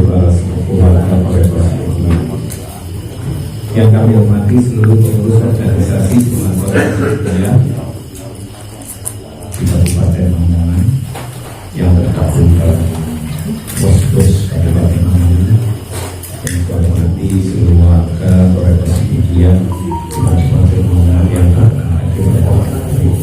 para sepupu yang kami hormati seluruh pengurus organisasi Jumat di Kabupaten Mangungan yang tergabung dalam pos-pos Kabupaten Mangungan, yang kami hormati seluruh warga organisasi media di Kabupaten Mangungan yang hadir pada hari ini.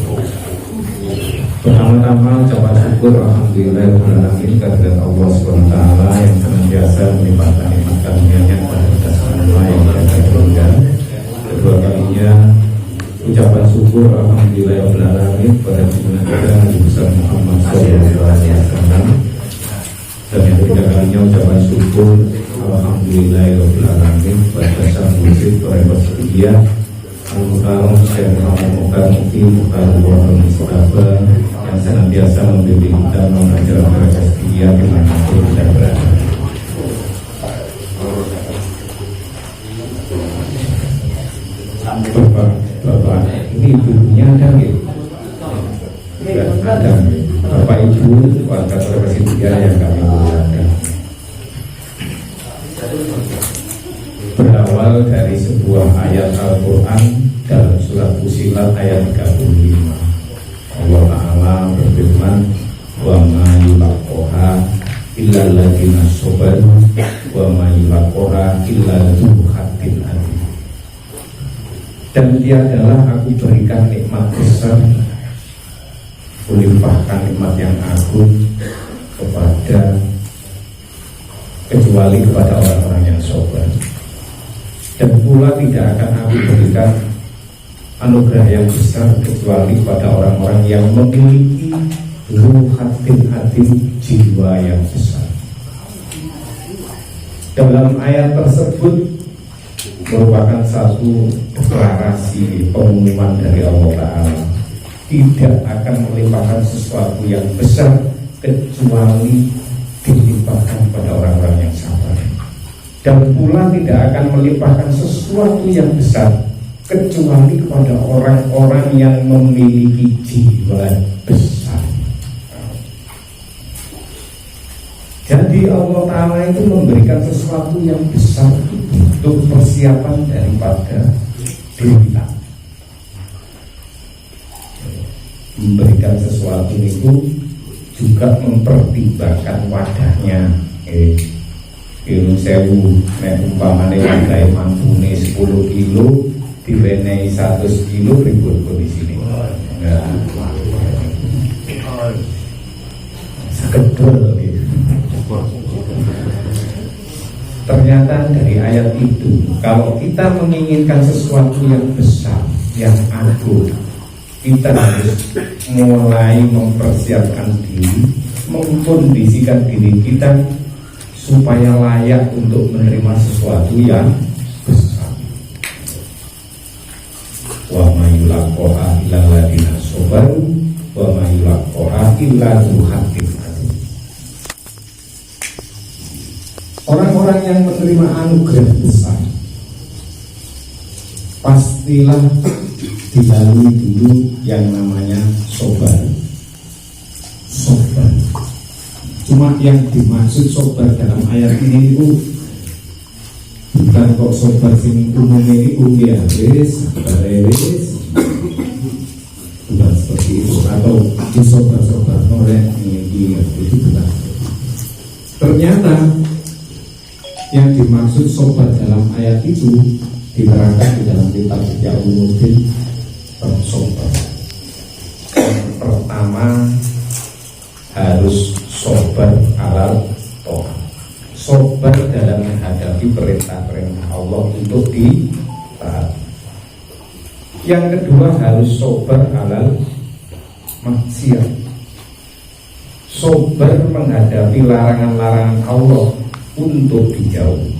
Pertama-tama ucapan syukur alhamdulillahirobbilalamin kehadirat Allah SWT yang senantiasa melimpahkan nikmat karunia-Nya kepada kita semua yang berada di surga. Kedua kalinya ucapan syukur alhamdulillahirobbilalamin kepada junjungan kita Nabi besar Muhammad SAW. Dan yang ketiga kalinya ucapan syukur alhamdulillahirobbilalamin kepada sang mursyid Thariqah Sufiyyah Al-Mukarram Syekh Muhammad Mukhtar Mufti Mukhtarullah Al-Mustafa yang senantiasa membimbing kita mengajar proses dia dimanapun kita berada. Bapak ini ibunya ada gitu? Ada. Bapak ibu warga proses dia yang kami muliakan. Berawal dari sebuah ayat Al-Quran dalam surat Fussilat ayat 35. Allah Ta'ala berfirman, wa ma yulaqoha illa alladziina sabaru wa ma yulaqoha illa dzu haqqin adzim. Dan dia adalah aku berikan nikmat besar, kulimpahkan nikmat yang agung kecuali kepada orang-orang yang sabar. Dan pula tidak akan aku berikan anugerah yang besar kecuali pada orang-orang yang memiliki ruhatin hati jiwa yang besar. Dalam ayat tersebut merupakan satu deklarasi pengumuman dari Allah Ta'ala, tidak akan melimpahkan sesuatu yang besar kecuali dilimpahkan pada orang-orang yang sabar. Dan pula tidak akan melimpahkan sesuatu yang besar kecuali kepada orang-orang yang memiliki jiwa besar. Jadi Allah Ta'ala itu memberikan sesuatu yang besar untuk persiapan daripada diri kita. Memberikan sesuatu itu juga mempertimbangkan wadahnya. Ilmu sewu, nek umpamane wadai mampune 10 kilo, diwenehi 100 kilo ribut di sini. Sekedul gitu. Ternyata dari ayat itu, kalau kita menginginkan sesuatu yang besar, yang agung, kita harus mulai mempersiapkan diri, mengkondisikan diri kita supaya layak untuk menerima sesuatu yang besar. Wa ma yulaqoha illa alladziina sabaru wa ma yulaqoha illa dzu haqqin adzim. Orang-orang yang menerima anugerah besar pastilah dilalui dulu yang namanya sabar. Sabar. Cuma yang dimaksud sabar dalam ayat ini itu bukan kok sabar sing umum ini ya wis, bukan seperti itu, atau disobar-sobar oleh ini itu bukan. Ternyata yang dimaksud sabar dalam ayat itu diterangkan di dalam kitab Ulumuddin sabar. Yang pertama harus sabar alal ta'at, sabar dalam menghadapi perintah-perintah Allah untuk ditaat. Yang kedua harus sabar alal maksiat, sabar menghadapi larangan-larangan Allah untuk dijauhi.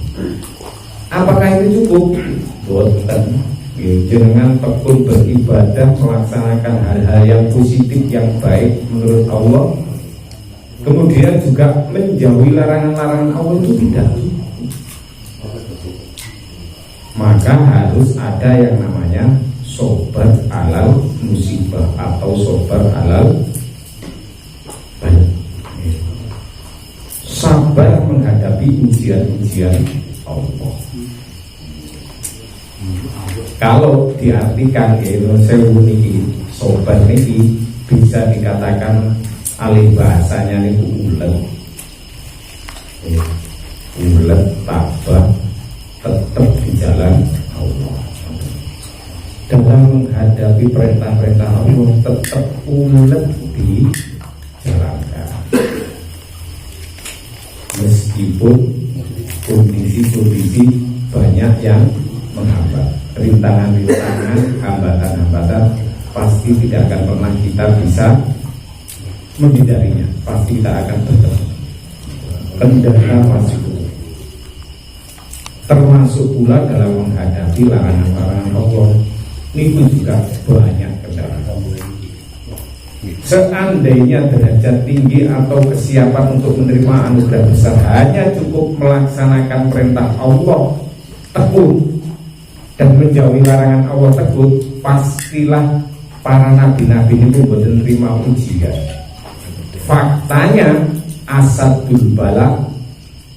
Apakah itu cukup? Boten. Jangan tekun beribadah, melaksanakan hal-hal yang positif, yang baik menurut Allah, kemudian juga menjauhi larangan-larangan Allah itu tidak. Maka harus ada yang namanya sabar alal musibah atau sabar alal baik. Sabar menghadapi menghadapi ujian-ujian Allah. Kalau diartikan sewu niki sobat niki bisa dikatakan alih bahasanya niku ulet tabah tetap di jalan Allah. Dalam menghadapi perintah-perintah Allah tetap ulet dijalankan, meskipun kondisi-kondisi banyak yang menghambat, rintangan-rintangan, hambatan-hambatan pasti tidak akan pernah kita bisa menghindarinya, pasti kita akan bertemu. Kendala pasti, termasuk pula dalam menghadapi larangan-larangan Allah, ini juga banyak kendala. Seandainya derajat tinggi atau kesiapan untuk menerima anugerah besar hanya cukup melaksanakan perintah Allah tekun dan menjauhi larangan Allah tekun, pastilah para nabi-nabi itu boten terima ujian. Faktanya asadul bala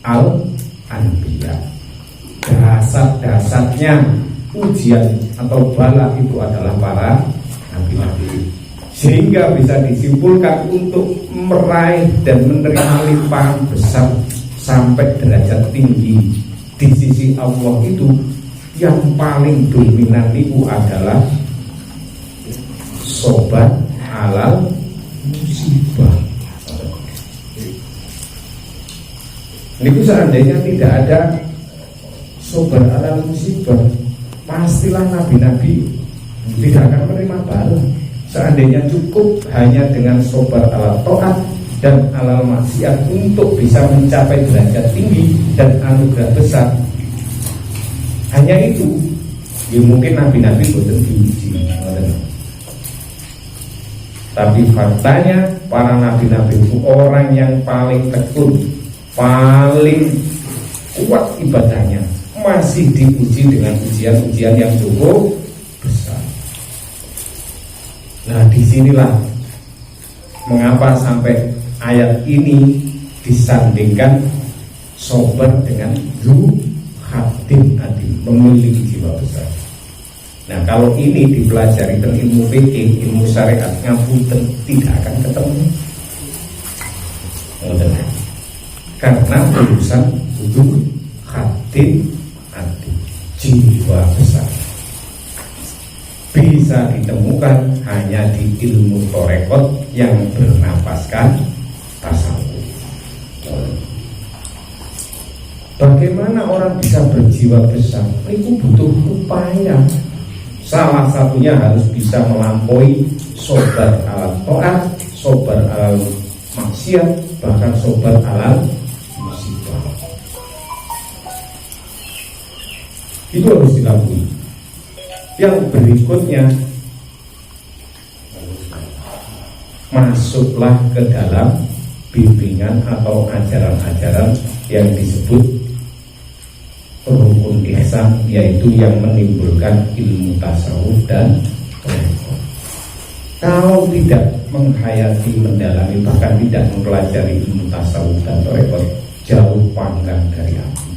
al-anbiya, dasar-dasarnya ujian atau bala itu adalah para nabi-nabi, sehingga bisa disimpulkan untuk meraih dan menerima limpahan besar sampai derajat tinggi di sisi Allah itu yang paling dominan itu adalah sobat alal musibah. Ini seandainya tidak ada sobat alal musibah, pastilah nabi-nabi tidak akan menerima bala. Seandainya cukup hanya dengan sobat alal taat dan alal maksiat untuk bisa mencapai derajat tinggi dan anugerah besar, hanya itu, ya mungkin nabi-nabi boten diuji. Tapi faktanya para nabi-nabi itu orang yang paling tekun, paling kuat ibadahnya, masih diuji dengan ujian-ujian yang cukup besar. Nah, disinilah mengapa sampai ayat ini disandingkan sobat dengan zu khatim adim, memiliki jiwa besar. Nah, kalau ini dipelajari tentang ilmu fikih, ilmu syariat, ngapunten tidak akan ketemu. Karena urusan butuh khatim adim, jiwa besar, bisa ditemukan hanya di ilmu torekot yang bernapaskan tasawuf. Bagaimana orang bisa berjiwa besar? Itu butuh upaya. Salah satunya harus bisa melampaui sobat alal taat, sobat alal maksiat, bahkan sobat alal musibah. Itu harus dilakukan. Yang berikutnya, masuklah ke dalam bimbingan atau ajaran-ajaran yang disebut rukun ihsan, yaitu yang menimbulkan ilmu tasawuf dan torekot. Kalau tidak menghayati, mendalami, bahkan tidak mempelajari ilmu tasawuf dan torekot, jauh panggang dari api.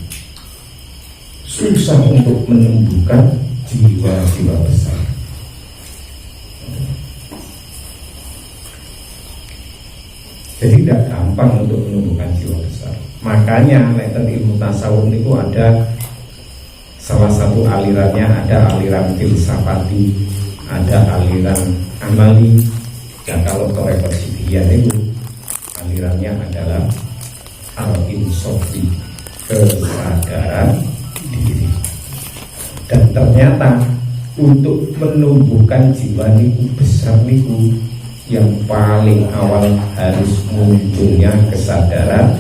Susah untuk menumbuhkan jiwa-jiwa besar. Jadi tidak gampang untuk menumbuhkan jiwa besar. Makanya leten ilmu tasawuf itu ada salah satu alirannya, ada aliran filsafati, ada aliran amali. Dan kalau torekot sidiyah itu alirannya adalah al-insofi, kesadaran diri. Dan ternyata untuk menumbuhkan jiwa niku besar niku, yang paling awal harus munculnya kesadaran,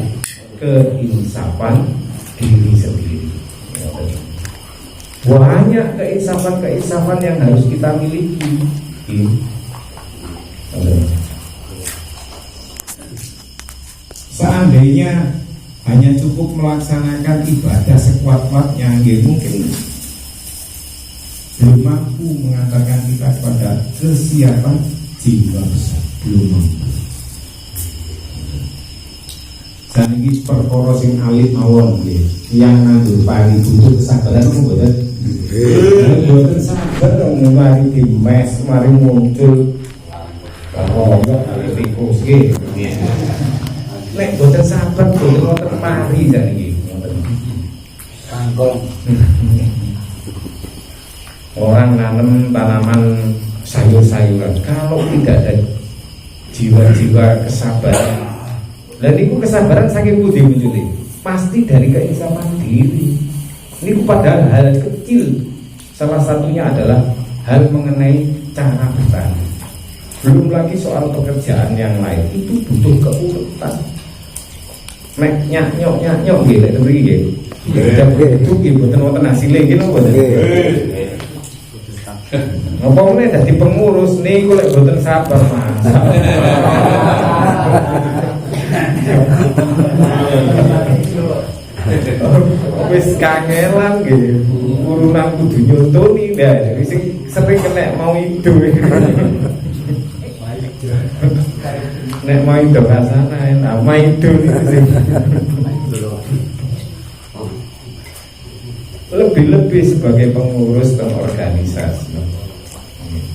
keinsafan diri sendiri. Banyak keinsafan yang harus kita miliki. Seandainya hanya cukup melaksanakan ibadah sekuat-kuatnya, mungkin belum mampu mengantarkan kita kepada kesiapan jiwa besar, belum mampu. Saniki perkara sing alit mawon nggih. Yang nganggo pari butuh kesabaran kok mboten. Mboten sabar wong mari dimes, mari muncul. Kalau enggak kali tikus nggih. Nek mboten sabar mboten wonten mari saniki. Kangkong. Orang nanam tanaman sayur-sayuran kalau tidak ada jiwa-jiwa kesabaran. Dan itu kesabaran saking budi munculnya pasti dari keinsafan diri. Ini padahal hal kecil. Salah satunya adalah hal mengenai cara bertani. Belum lagi soal pekerjaan yang lain itu butuh keuletan. Nek nyok gitu, itu begini. Itu bukan wonten hasilnya gitu, bukan. Ngomongnya dari pengurus nih, gue lagi bukan sabar mas. Wis kangelan gitu, urunan kudu nyontoni dah. Jadi sering kena mau itu. Nek mau itu rasana, mau itu. Lebih-lebih sebagai pengurus dan organisasi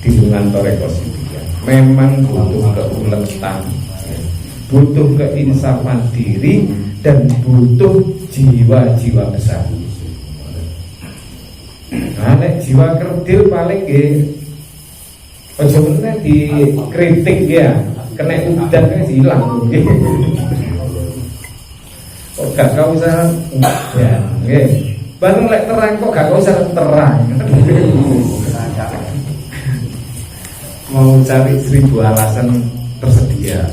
di kantor ekosistem memang butuh keuletan, butuh keinsafan diri dan butuh jiwa-jiwa besar. Nah, nek jiwa kerdil paling ojo meneh dikritik ya, kena udan kan hilang. Kok gak kau usah ya, nggih. Bareng lek terang kok gak usah terang. Mau cari 1000 alasan tersedia.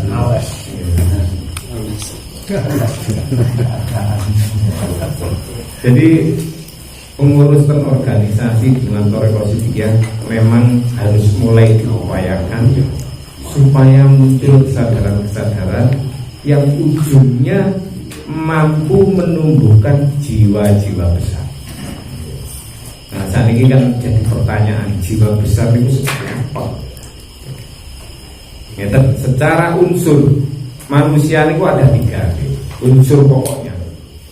Jadi pengurus dan organisasi di kantor ekosistem memang harus mulai diupayakan supaya muncul kesadaran-kesadaran yang ujungnya mampu menumbuhkan jiwa-jiwa besar. Nah, saat ini kan jadi pertanyaan, jiwa besar itu seperti apa? Secara unsur manusia itu ada 3 unsur pokoknya.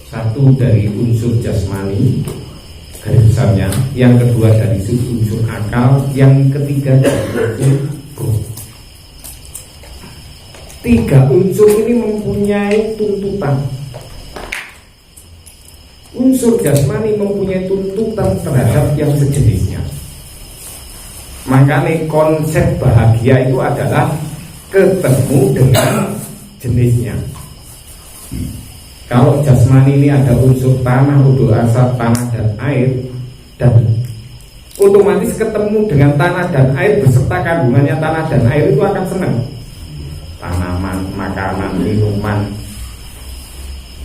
Satu dari unsur jasmani garis besarnya, yang kedua dari unsur akal, yang ketiga dari unsur roh. 3 unsur ini mempunyai tuntutan. Unsur jasmani mempunyai tuntutan terhadap yang sejenisnya. Makanya konsep bahagia itu adalah ketemu dengan jenisnya. Kalau jasmani ini ada unsur tanah, udara, asap, tanah dan air, dan otomatis ketemu dengan tanah dan air beserta kandungannya tanah dan air itu akan senang. Tanaman, makanan, minuman,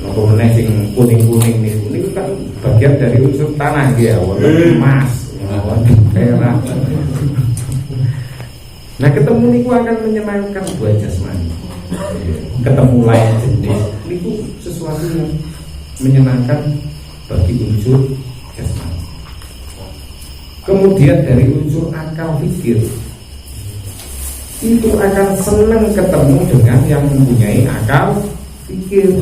kemudian sing kuning-kuning ini kan bagian dari unsur tanah dia, wonten emas, wonten perak. Nah, ketemu niku akan menyenangkan buat jasmani. Ketemu lain jenis niku sesuatu yang menyenangkan bagi unsur jasmani. Kemudian dari unsur akal pikir itu akan senang ketemu dengan yang mempunyai akal pikir,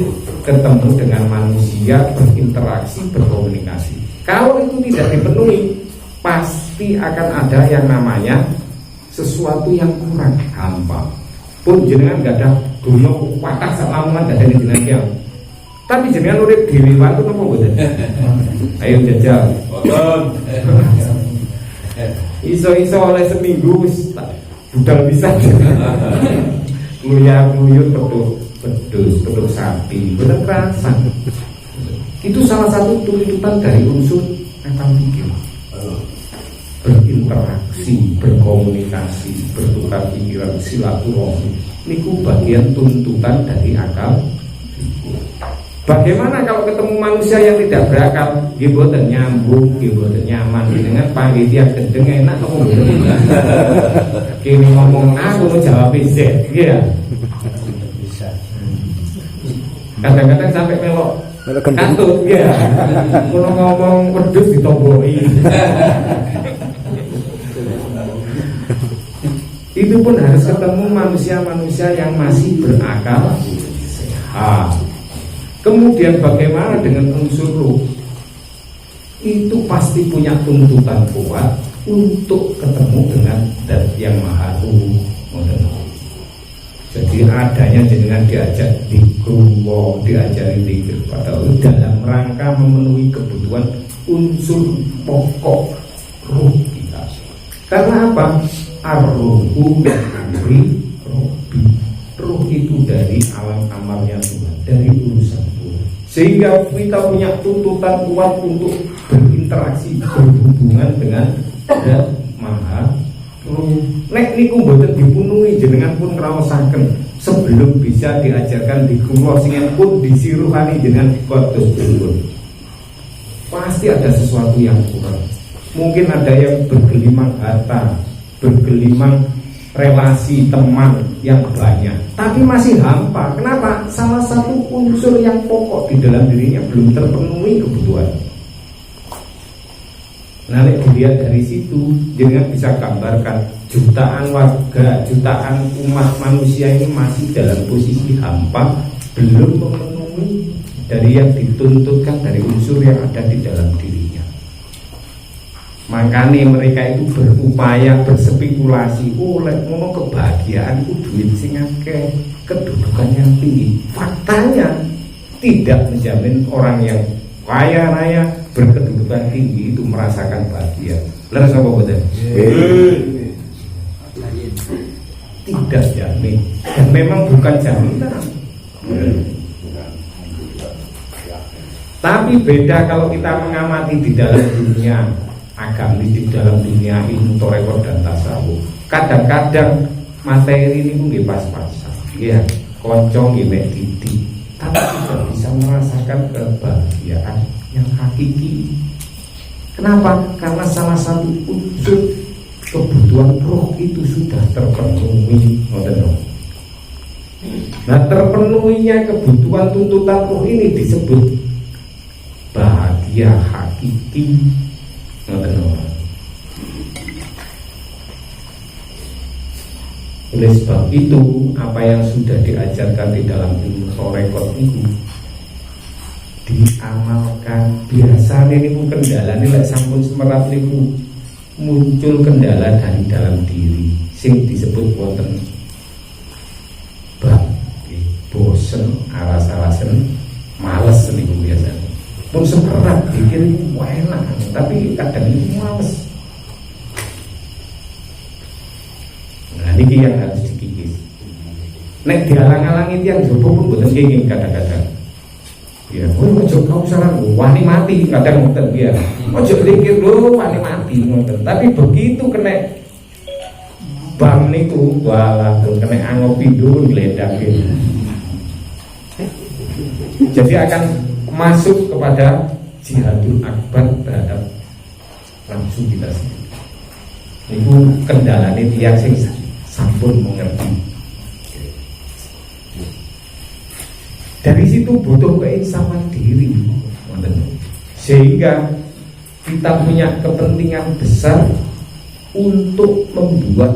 ketemu dengan manusia, berinteraksi, berkomunikasi. Kalau itu tidak dipenuhi, pasti akan ada yang namanya sesuatu yang kurang, hampa. Pun jenengan gak ada dunia patah sak lamongan gak ada di jenengan. Tapi jenengan urip dhewe wae napa mboten? Ayo jajal. Iso-iso oleh seminggu wis budal bisa. Kluyar-kluyur pedus sapi, bener kerasa. Itu salah satu tuntutan dari unsur akal pikir. Berinteraksi, berkomunikasi, bertukar pikiran, silaturahmi. Niku bagian tuntutan dari akal. Bagaimana kalau ketemu manusia yang tidak berakal? Boten nyambung, boten nyaman dengan panitia gendeng enak ngomong. Kini ngomong aku mau jawab Z, ya. Bisa. Kadang-kadang sampai melok kantut, ya. Kalau ngomong wedhus ditomboi. Itu pun harus ketemu manusia-manusia yang masih berakal sehat. Kemudian bagaimana dengan unsur ruh? Itu pasti punya tuntutan kuat untuk ketemu dengan zat yang maha ruh. Jadi adanya jenengan diajak dikruwo, diajari zikir pada Allah dalam rangka memenuhi kebutuhan unsur pokok ruh kita. Karena apa? Ar-ruhu min amri Rabbi. Ruh itu dari alam amalnya Tuhan, dari urusan Tuhan. Sehingga kita punya tuntutan kuat untuk berinteraksi, berhubungan dengan zat maha ruh. Nek niku mboten dipenuhi jenengan pun ngraosaken sebelum bisa diajarkan di kula singen pun disiruhani jenengan kodos dulur. Pasti ada sesuatu yang kurang. Mungkin ada yang bergelimang harta, bergelimang relasi teman yang banyak, tapi masih hampa. Kenapa? Salah satu unsur yang pokok di dalam dirinya belum terpenuhi kebutuhan. Nah, dilihat dari situ, jangan bisa gambarkan jutaan warga, jutaan umat manusia ini masih dalam posisi hampa, belum memenuhi dari yang dituntutkan dari unsur yang ada di dalam dirinya. Makanya mereka itu berupaya berspekulasi, oleh ngono kebahagiaan itu duit sing akeh, kedudukan yang tinggi. Faktanya tidak menjamin orang yang kaya raya berkedudukan tinggi itu merasakan bahagia. Leres apa betul? Tidak jamin, dan memang bukan jaminan. Tapi beda kalau kita mengamati di dalam dunia agamis, di dalam dunia ilmu torekot dan tasawuf. Kadang-kadang materi ini pun nggih pas-pasan, ya, konco nggih mek titik, tapi tidak bisa merasakan kebahagiaan yang hakiki. Kenapa? Karena salah satu unsur kebutuhan roh itu sudah terpenuhi. Nah, terpenuhinya kebutuhan tuntutan roh ini disebut bahagia hakiki. Oleh sebab itu, apa yang sudah diajarkan di dalam ilmu torekot itu diamalkan. Biasanya ini kendala ini lek sampun semerat niku muncul kendala dari dalam diri sing disebut wonten bab bosen, alas-alasen, males niku biasanya. Pun semerat pikir enak, tapi kadang ini males. Nah ini yang harus dikikis. Nek dialang-alangi tiang jopo pun boten kenging kadang-kadang. Ya, ojo kau salah, wani mati kadang ngoten ya. Ojo pikir lho wani mati ngoten. Tapi begitu kena bam niku, walah kena angop pindho gledak gitu. Jadi akan masuk kepada jihadul akbar terhadap langsung kita sendiri. Itu kendalanya tiang sing sampun mengerti. Dari situ butuh keinsafan diri, sehingga kita punya kepentingan besar untuk membuat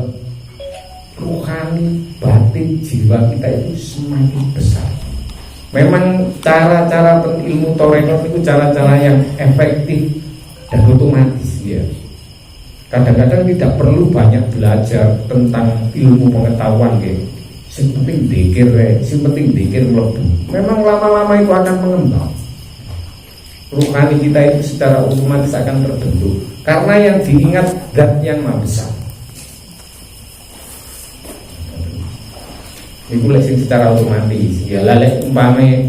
rohani, batin, jiwa kita itu semakin besar. Memang cara-cara ilmu torekot itu cara-cara yang efektif dan otomatis ya. Kadang-kadang tidak perlu banyak belajar tentang ilmu pengetahuan gitu. Yang penting dikir melebu. Memang lama-lama itu akan mengembang. Rohani kita itu secara otomatis akan terbentuk karena yang diingat zat yang maha besar. Itu lesing secara otomatis. Ya lalek umpame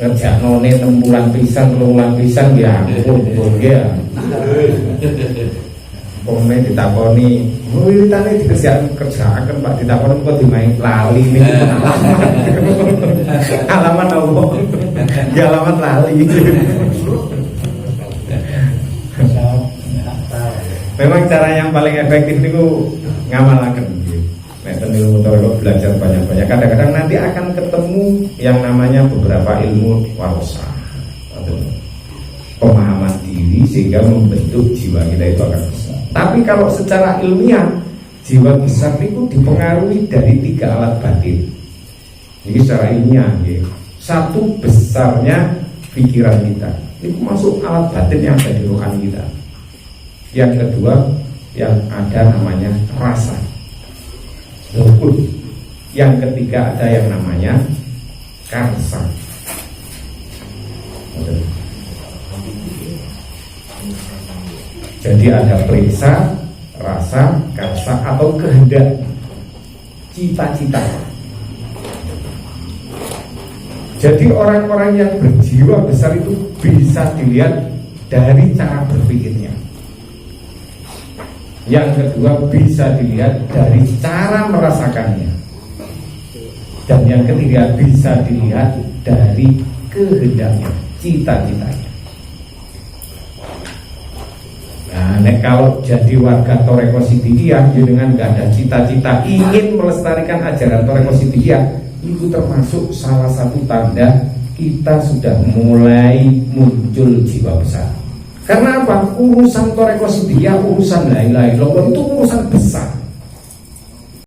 ngerjaknone 6 bulan pisan, 3 bulan pisan ya ampun ya. Pokoknya ditakoni, wiritane dikerjakan Pak, ditakoni kok dimain lali nih. Alamat apa? Ya alamat lali. Memang cara yang paling efektif itu ngamalaken. Nek ilmu torekot belajar banyak-banyak. Kadang-kadang nanti akan ketemu yang namanya beberapa ilmu warosah, pemahaman diri sehingga membentuk jiwa kita itu akan besar. Tapi kalau secara ilmiah jiwa besar itu dipengaruhi dari 3 alat batin. Ini secara ilmiah ya. Satu, besarnya pikiran kita, itu masuk alat batin yang ada di rohani kita. Yang kedua, yang ada namanya rasa, lukut. Yang ketiga, ada yang namanya karsa. Jadi ada periksa, rasa, karsa atau kehendak, cita-cita. Jadi orang-orang yang berjiwa besar itu bisa dilihat dari cara berpikirnya. Yang kedua, bisa dilihat dari cara merasakannya. Dan yang ketiga, bisa dilihat dari kehendaknya, cita-citanya. Nah, kalau jadi warga Toreko Sidikiyah dengan gak ada cita-cita ingin melestarikan ajaran Toreko Sidikiyah, itu termasuk salah satu tanda kita sudah mulai muncul jiwa besar. Karena apa? Urusan Toreko Sidikiyah, urusan la ilaha illallah itu urusan besar.